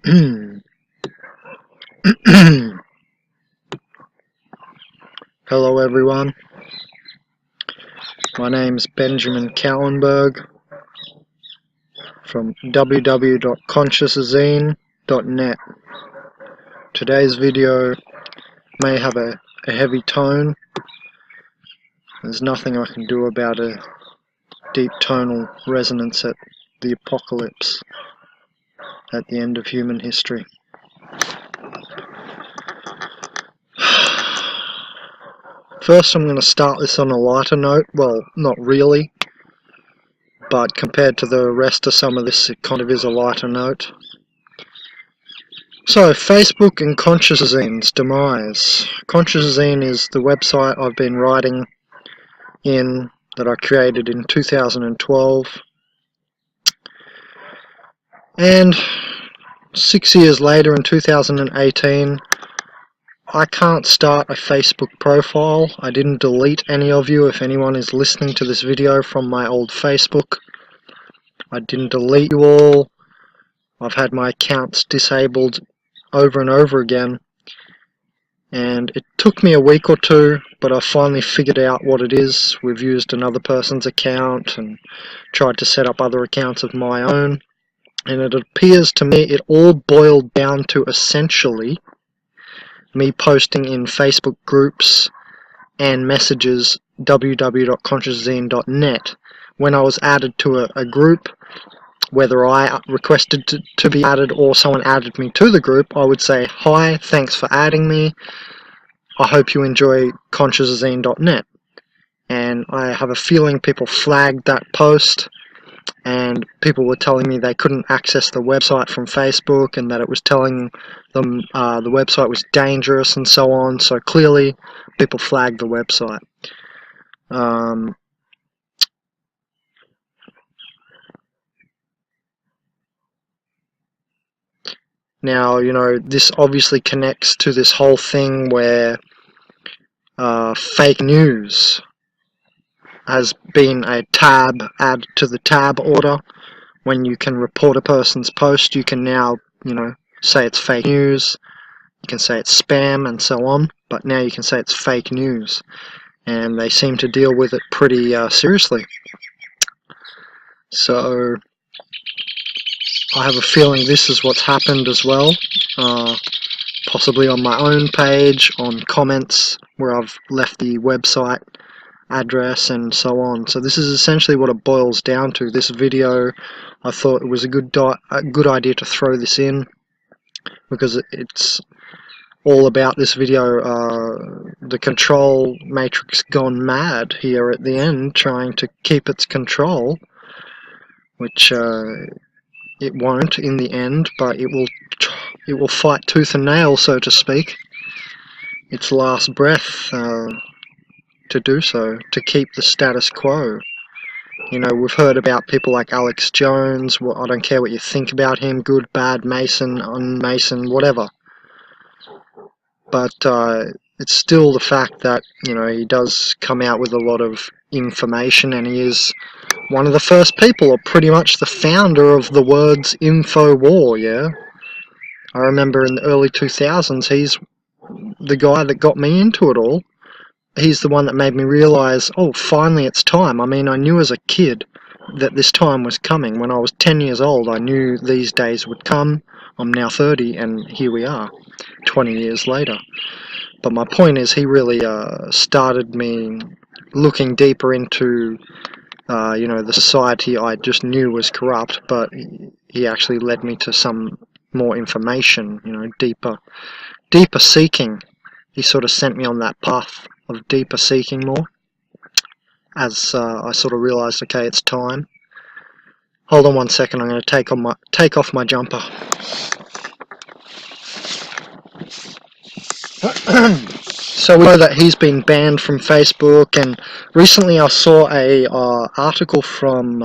Hello everyone, my name's Benjamin Cowenberg from www.consciousazine.net. Today's video may have a heavy tone. There's nothing I can do about a deep tonal resonance at the apocalypse at the end of human history. First, I'm going to start this on a lighter note. Well, not really, but compared to the rest of some of this, it kind of is a lighter note. So, Facebook and consciouszazine's demise. Consciousazine is the website I've been writing in, that I created in 2012. And 6 years later, in 2018, I can't start a Facebook profile. I didn't delete any of you. If anyone is listening to this video from my old Facebook, I didn't delete you all. I've had my accounts disabled over and over again, and it took me a week or two, but I finally figured out what it is. We've used another person's account and tried to set up other accounts of my own, and it appears to me it all boiled down to essentially me posting in Facebook groups and messages www.consciousazine.net. When I was added to a group, whether I requested to be added or someone added me to the group, I would say, "Hi, thanks for adding me. I hope you enjoy consciousazine.net." And I have a feeling people flagged that post, and people were telling me they couldn't access the website from Facebook, and that it was telling them the website was dangerous and so on. So clearly people flagged the website. Now, you know, this obviously connects to this whole thing where fake news has been a tab added to the tab order. When you can report a person's post, you can now, you know, say it's fake news. You can say it's spam and so on, but now you can say it's fake news, and they seem to deal with it pretty seriously. So I have a feeling this is what's happened as well, possibly on my own page, on comments where I've left the website address and so on. So this is essentially what it boils down to. This video, I thought it was a good idea to throw this in, because it's all about this video, the control matrix gone mad here at the end, trying to keep its control, which it won't in the end, but it will fight tooth and nail, so to speak, its last breath to do so, to keep the status quo. You know, we've heard about people like Alex Jones. Well, I don't care what you think about him, good, bad, Mason, un-Mason, whatever. But it's still the fact that, you know, he does come out with a lot of information, and he is one of the first people, or pretty much the founder of the words InfoWar, yeah? I remember in the early 2000s, he's the guy that got me into it all. He's the one that made me realise, oh, finally it's time. I mean, I knew as a kid that this time was coming. When I was 10 years old, I knew these days would come. I'm now 30, and here we are, 20 years later. But my point is, he really started me looking deeper into, you know, the society I just knew was corrupt, but he actually led me to some more information, you know, deeper seeking. He sort of sent me on that path of deeper seeking more, as I sort of realised, okay, it's time. Hold on one second, I'm going to take off my jumper. So we know that he's been banned from Facebook, and recently I saw a article from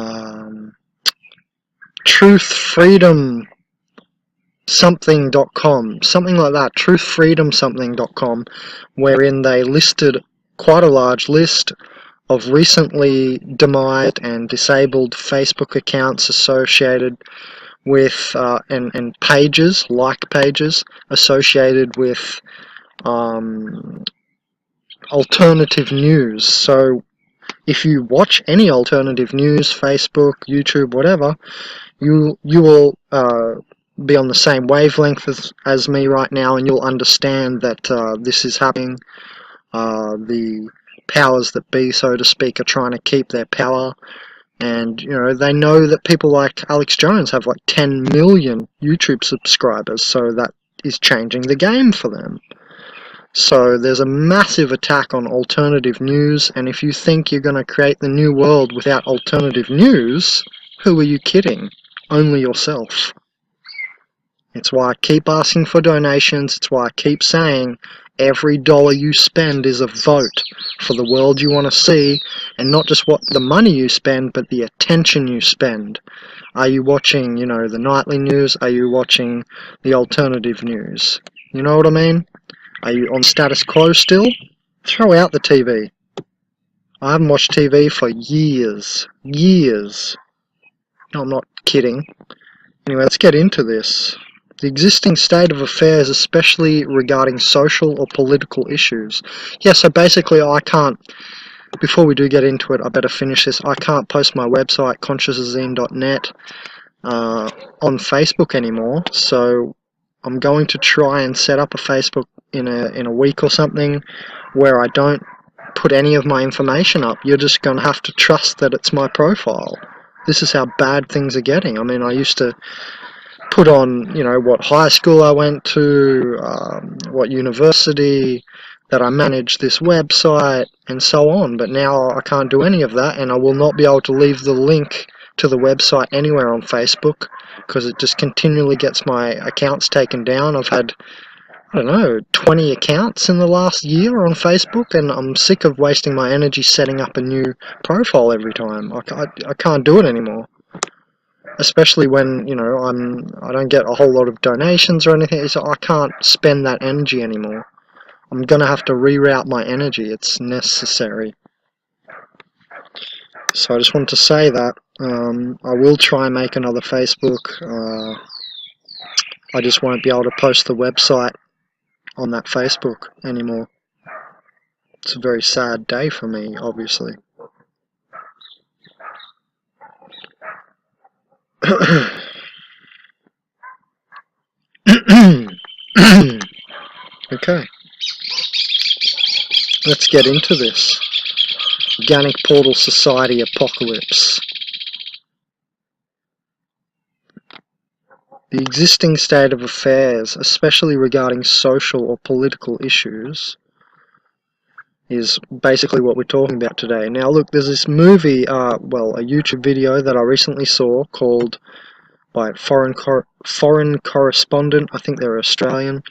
truthfreedom.com, something like that, truthfreedomsomething.com, wherein they listed quite a large list of recently demised and disabled Facebook accounts associated with and pages, like pages, associated with alternative news. So if you watch any alternative news, Facebook, YouTube, whatever, you will be on the same wavelength as me right now, and you'll understand that this is happening. The powers that be, so to speak, are trying to keep their power, and you know they know that people like Alex Jones have like 10 million YouTube subscribers, so that is changing the game for them. So there's a massive attack on alternative news, and if you think you're going to create the new world without alternative news, who are you kidding? Only yourself. It's why I keep asking for donations. It's why I keep saying every dollar you spend is a vote for the world you want to see, and not just what the money you spend, but the attention you spend. Are you watching, you know, the nightly news? Are you watching the alternative news? You know what I mean? Are you on status quo still? Throw out the TV. I haven't watched TV for years. Years. No, I'm not kidding. Anyway, let's get into this. The existing state of affairs, especially regarding social or political issues. Yeah, so basically I can't, before we do get into it, I better finish this. I can't post my website, consciousazine.net, on Facebook anymore, so I'm going to try and set up a Facebook in a week or something where I don't put any of my information up. You're just going to have to trust that it's my profile. This is how bad things are getting. I mean, I used to put on, you know, what high school I went to, what university, that I managed this website, and so on. But now I can't do any of that, and I will not be able to leave the link to the website anywhere on Facebook, because it just continually gets my accounts taken down. I've had, I don't know, 20 accounts in the last year on Facebook, and I'm sick of wasting my energy setting up a new profile every time. I can't do it anymore. Especially when, you know, I don't get a whole lot of donations or anything, so I can't spend that energy anymore. I'm gonna have to reroute my energy. It's necessary. So I just wanted to say that. I will try and make another Facebook. I just won't be able to post the website on that Facebook anymore. It's a very sad day for me, obviously. Okay. Let's get into this. Organic Portal Society Apocalypse. The existing state of affairs, especially regarding social or political issues, is basically what we're talking about today. Now look, there's this movie, well, a YouTube video that I recently saw called, by Foreign Correspondent, I think they're Australian,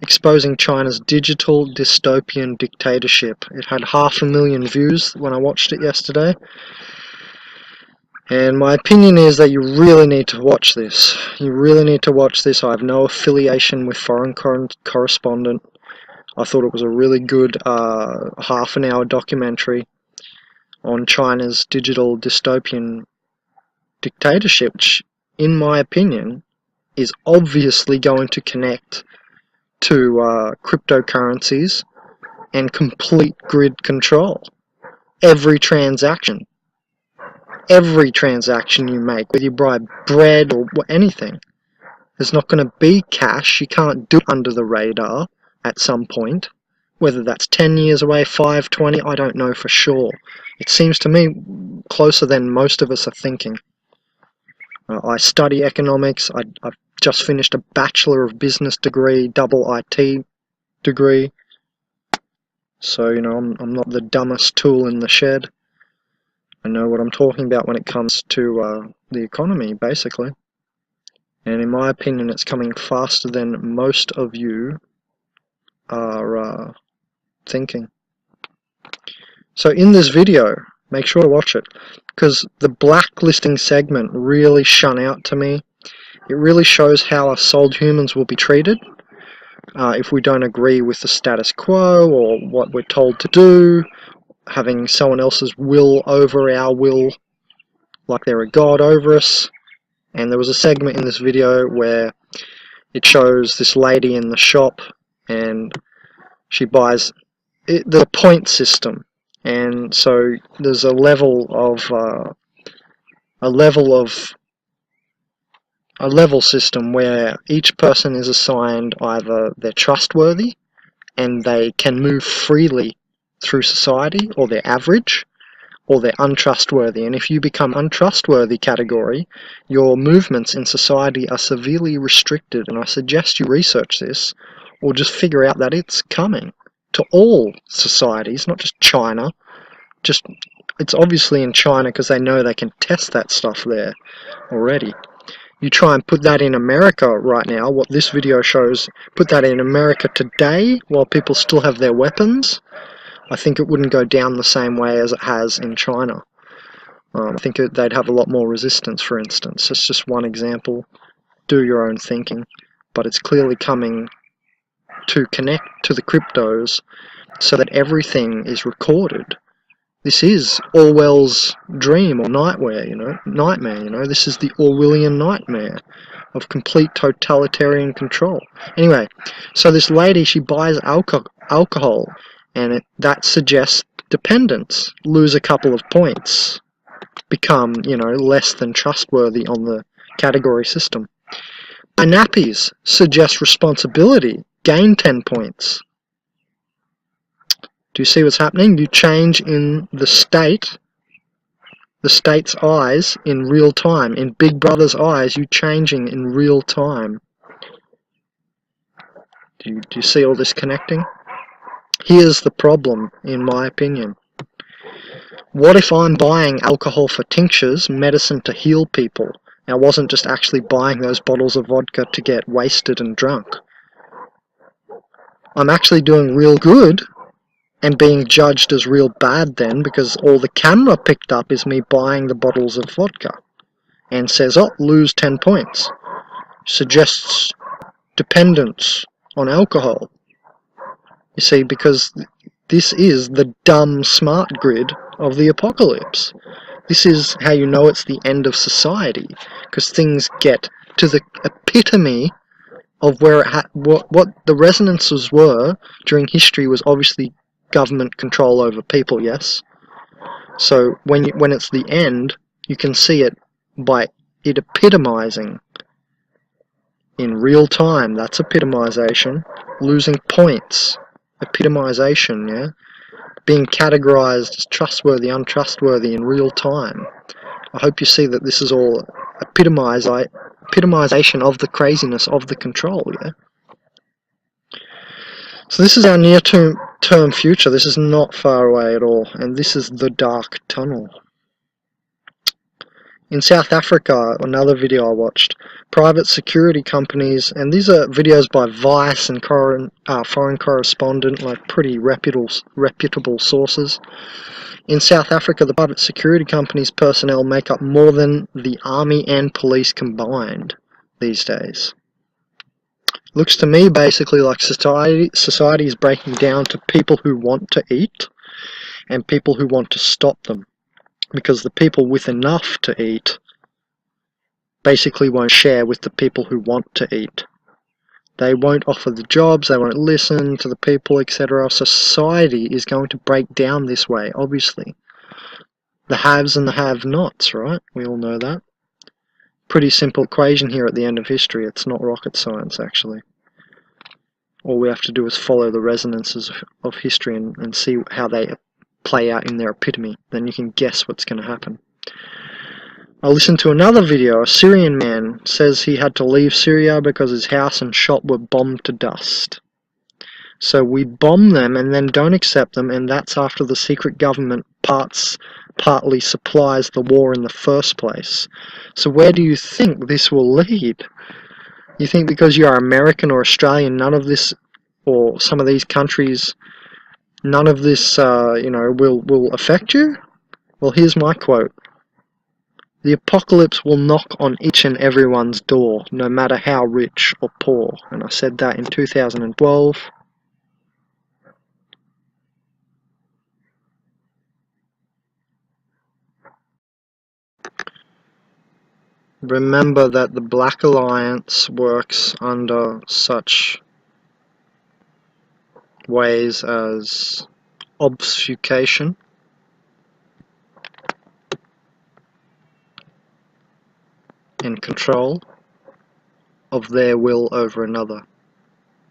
exposing China's digital dystopian dictatorship. It had 500,000 views when I watched it yesterday. And my opinion is that you really need to watch this. You really need to watch this. I have no affiliation with Foreign Correspondent. I thought it was a really good half-an-hour documentary on China's digital dystopian dictatorship, which, in my opinion, is obviously going to connect to cryptocurrencies and complete grid control. Every transaction you make, whether you buy bread or anything, there's not going to be cash. You can't do it under the radar at some point. Whether that's 10 years away, 5, 20, I don't know for sure. It seems to me closer than most of us are thinking. I study economics. I've just finished a Bachelor of Business degree, double IT degree. So, you know, I'm not the dumbest tool in the shed. I know what I'm talking about when it comes to the economy, basically. And in my opinion, it's coming faster than most of you are thinking. So in this video, make sure to watch it, because the blacklisting segment really shone out to me. It really shows how us souled humans will be treated if we don't agree with the status quo or what we're told to do, having someone else's will over our will, like they're a god over us. And there was a segment in this video where it shows this lady in the shop, and she buys the point system, and so there's a level system where each person is assigned either they're trustworthy and they can move freely through society, or they're average, or they're untrustworthy. And if you become untrustworthy category, your movements in society are severely restricted. And I suggest you research this, or just figure out that it's coming to all societies, not just China. It's obviously in China because they know they can test that stuff there already. You try and put that in America right now, what this video shows, put that in America today while people still have their weapons, I think it wouldn't go down the same way as it has in China. I think they'd have a lot more resistance, for instance. It's just one example. Do your own thinking. But it's clearly coming to connect to the cryptos so that everything is recorded. This is Orwell's dream or nightmare, This is the Orwellian nightmare of complete totalitarian control. Anyway, so this lady, she buys alcohol, and that suggests dependence. Lose a couple of points, become, less than trustworthy on the category system. Buy nappies suggests responsibility. Gain 10 points. Do you see what's happening? You change in the state's eyes in real time. In Big Brother's eyes, you're changing in real time. Do you see all this connecting? Here's the problem, in my opinion. What if I'm buying alcohol for tinctures, medicine to heal people? I wasn't just actually buying those bottles of vodka to get wasted and drunk. I'm actually doing real good and being judged as real bad then, because all the camera picked up is me buying the bottles of vodka and says, oh, lose 10 points. Suggests dependence on alcohol. You see, because this is the dumb smart grid of the apocalypse. This is how you know it's the end of society, because things get to the epitome of where what the resonances were during history was obviously government control over people, yes? So when it's the end, you can see it by it epitomizing in real time. That's epitomization. Losing points. Epitomization, yeah? Being categorized as trustworthy, untrustworthy in real time. I hope you see that this is all epitomization of the craziness of the control, yeah? So this is our near-term future. This is not far away at all, and this is the dark tunnel. In South Africa, another video I watched, private security companies, and these are videos by Vice and Foreign Correspondent, like pretty reputable sources. In South Africa, the private security companies' personnel make up more than the army and police combined these days. Looks to me basically like society is breaking down to people who want to eat and people who want to stop them, because the people with enough to eat basically won't share with the people who want to eat. They won't offer the jobs, they won't listen to the people, etc. Society is going to break down this way, obviously. The haves and the have-nots, right? We all know that. Pretty simple equation here at the end of history. It's not rocket science, actually. All we have to do is follow the resonances of history and see how they play out in their epitome. Then you can guess what's going to happen. I listened to another video. A Syrian man says he had to leave Syria because his house and shop were bombed to dust. So we bomb them and then don't accept them, and that's after the secret government partly supplies the war in the first place. So where do you think this will lead? You think because you are American or Australian, none of this, or some of these countries, none of this, will affect you? Well, here's my quote. The apocalypse will knock on each and everyone's door, no matter how rich or poor. And I said that in 2012. Remember that the Black Alliance works under such ways as obfuscation and control of their will over another.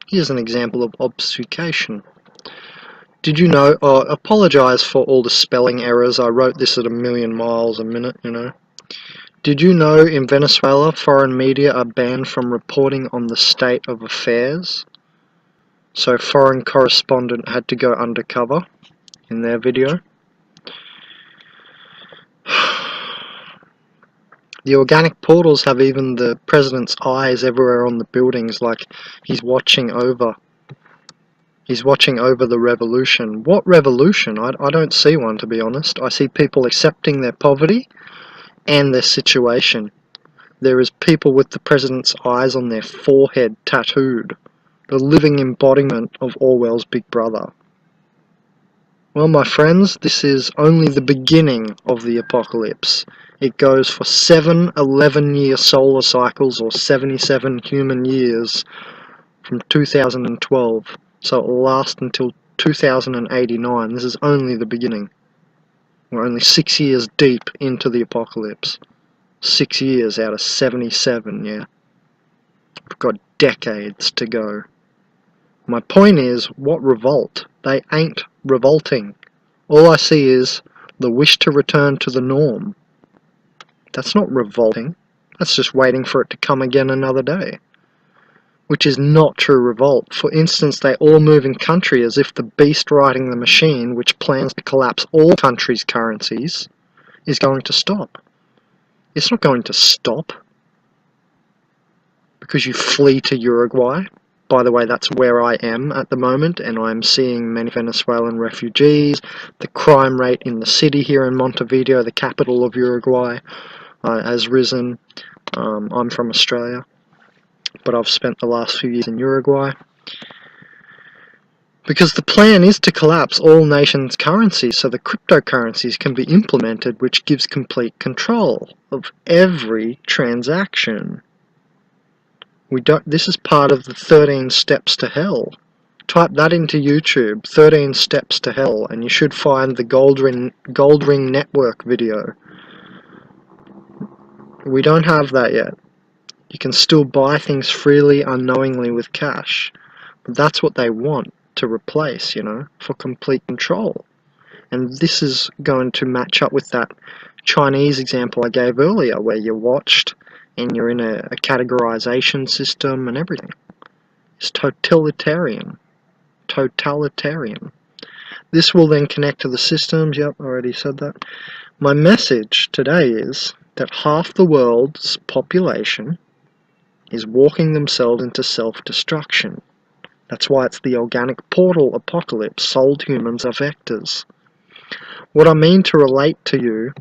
Here's an example of obfuscation. Did you know, apologise for all the spelling errors, I wrote this at 1,000,000 miles a minute, you know. Did you know in Venezuela foreign media are banned from reporting on the state of affairs? So foreign correspondent had to go undercover in their video. The organic portals have even the president's eyes everywhere on the buildings, like he's watching over the revolution. What revolution? I don't see one, to be honest. I see people accepting their poverty and their situation. There is people with the president's eyes on their forehead tattooed, the living embodiment of Orwell's Big Brother. Well, my friends, this is only the beginning of the apocalypse. It goes for 7 11-year solar cycles, or 77 human years, from 2012. So it will last until 2089. This is only the beginning. We're only 6 years deep into the apocalypse. 6 years out of 77, yeah. We've got decades to go. My point is, what revolt? They ain't revolting. All I see is the wish to return to the norm. That's not revolting. That's just waiting for it to come again another day. Which is not true revolt. For instance, they all move in country as if the beast riding the machine, which plans to collapse all countries' currencies, is going to stop. It's not going to stop because you flee to Uruguay. By the way, that's where I am at the moment, and I'm seeing many Venezuelan refugees. The crime rate in the city here in Montevideo, the capital of Uruguay, has risen. I'm from Australia, but I've spent the last few years in Uruguay. Because the plan is to collapse all nations' currencies so the cryptocurrencies can be implemented, which gives complete control of every transaction. This is part of the 13 steps to hell. Type that into YouTube, 13 steps to hell, and you should find the Gold Ring Network video. We don't have that yet. You can still buy things freely, unknowingly with cash. But that's what they want to replace, you know, for complete control. And this is going to match up with that Chinese example I gave earlier, where you're watched and you're in a categorization system and everything. It's totalitarian. Totalitarian. This will then connect to the systems. Yep, I already said that. My message today is that half the world's population is walking themselves into self-destruction. That's why it's the organic portal apocalypse. Sold humans are vectors. What I mean to relate to you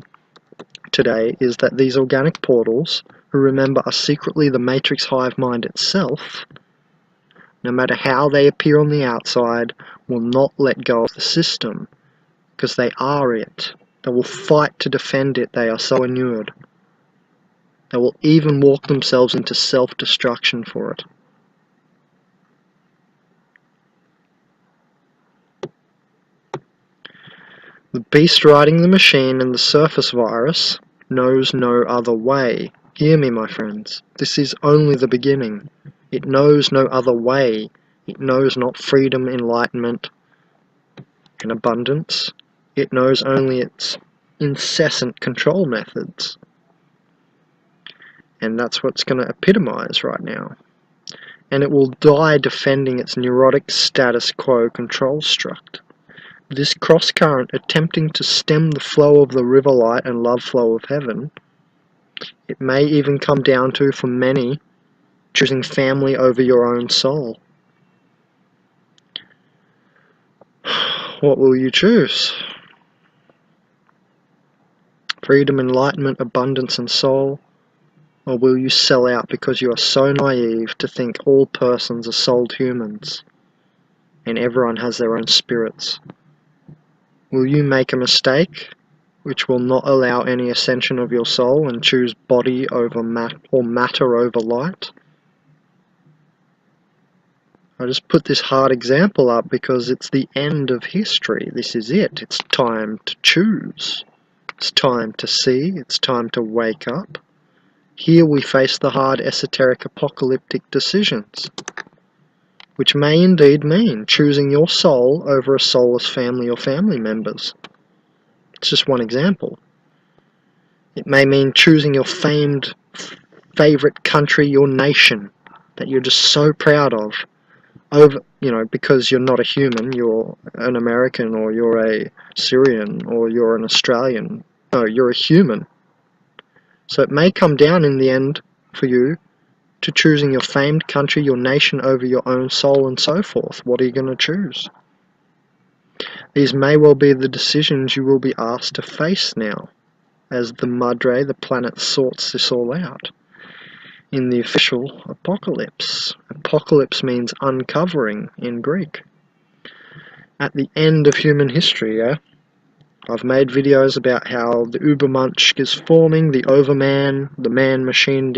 today is that these organic portals, who remember are secretly the matrix hive mind itself, no matter how they appear on the outside, will not let go of the system, because they are it. They will fight to defend it. They are so inured. They will even walk themselves into self-destruction for it. The beast riding the machine and the surface virus knows no other way. Hear me, my friends. This is only the beginning. It knows no other way. It knows not freedom, enlightenment, and abundance. It knows only its incessant control methods. And that's what's going to epitomize right now. And it will die defending its neurotic status quo control struct. This cross-current attempting to stem the flow of the river light and love flow of heaven, it may even come down to, for many, choosing family over your own soul. What will you choose? Freedom, enlightenment, abundance, and soul? Or will you sell out because you are so naive to think all persons are souled humans and everyone has their own spirits? Will you make a mistake which will not allow any ascension of your soul and choose body over matter over light. I just put this hard example up because it's the end of history. This is it. It's time to choose. It's time to see. It's time to wake up. Here we face the hard, esoteric, apocalyptic decisions, which may indeed mean choosing your soul over a soulless family or family members. It's just one example. It may mean choosing your famed, favourite country, your nation, that you're just so proud of, over, because you're not a human, you're an American, or you're a Syrian, or you're an Australian. No, you're a human. So it may come down in the end for you to choosing your famed country, your nation, over your own soul and so forth. What are you going to choose? These may well be the decisions you will be asked to face now, as the Madre, the planet, sorts this all out. In the official apocalypse. Apocalypse means uncovering in Greek. At the end of human history, yeah? I've made videos about how the Ubermensch is forming, the Overman, the man-machine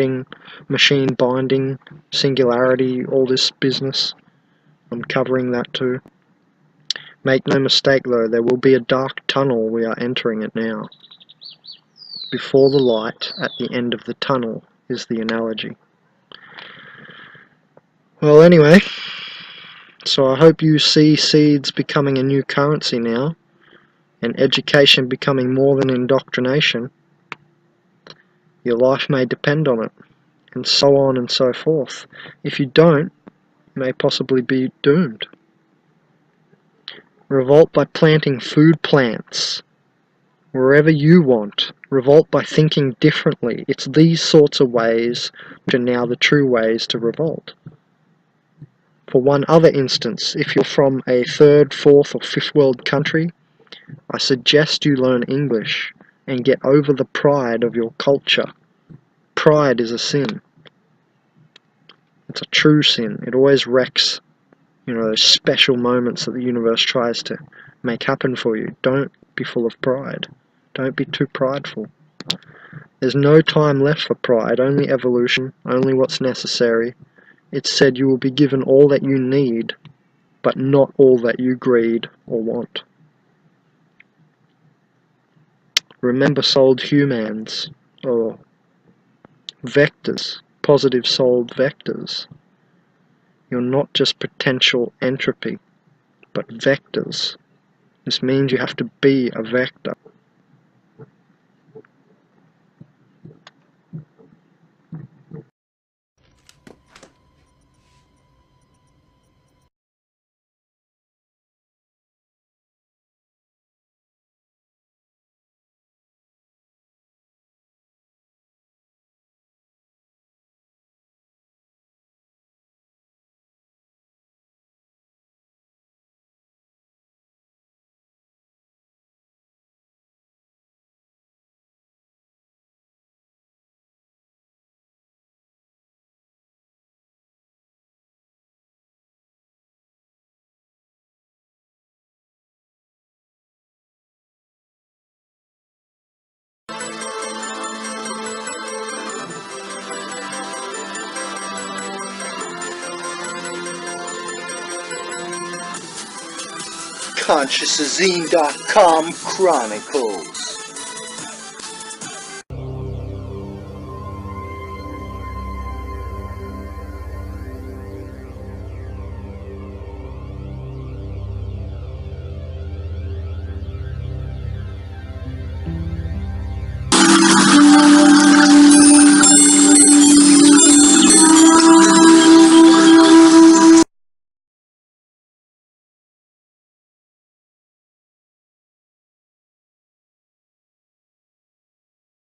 binding, singularity, all this business. I'm covering that too. Make no mistake though, there will be a dark tunnel. We are entering it now. Before the light, at the end of the tunnel, is the analogy. Well, anyway, so I hope you see seeds becoming a new currency now, and education becoming more than indoctrination. Your life may depend on it, and so on and so forth. If you don't, you may possibly be doomed. Revolt by planting food plants wherever you want. Revolt by thinking differently. It's these sorts of ways which are now the true ways to revolt. For one other instance, if you're from a third, fourth or fifth world country, I suggest you learn English and get over the pride of your culture. Pride is a sin. It's a true sin. It always wrecks, those special moments that the universe tries to make happen for you. Don't be full of pride. Don't be too prideful. There's no time left for pride, only evolution, only what's necessary. It's said you will be given all that you need, but not all that you greed or want. Remember souled humans, or vectors, positive souled vectors. You're not just potential entropy, but vectors. This means you have to be a vector. consciousazine.com Chronicle.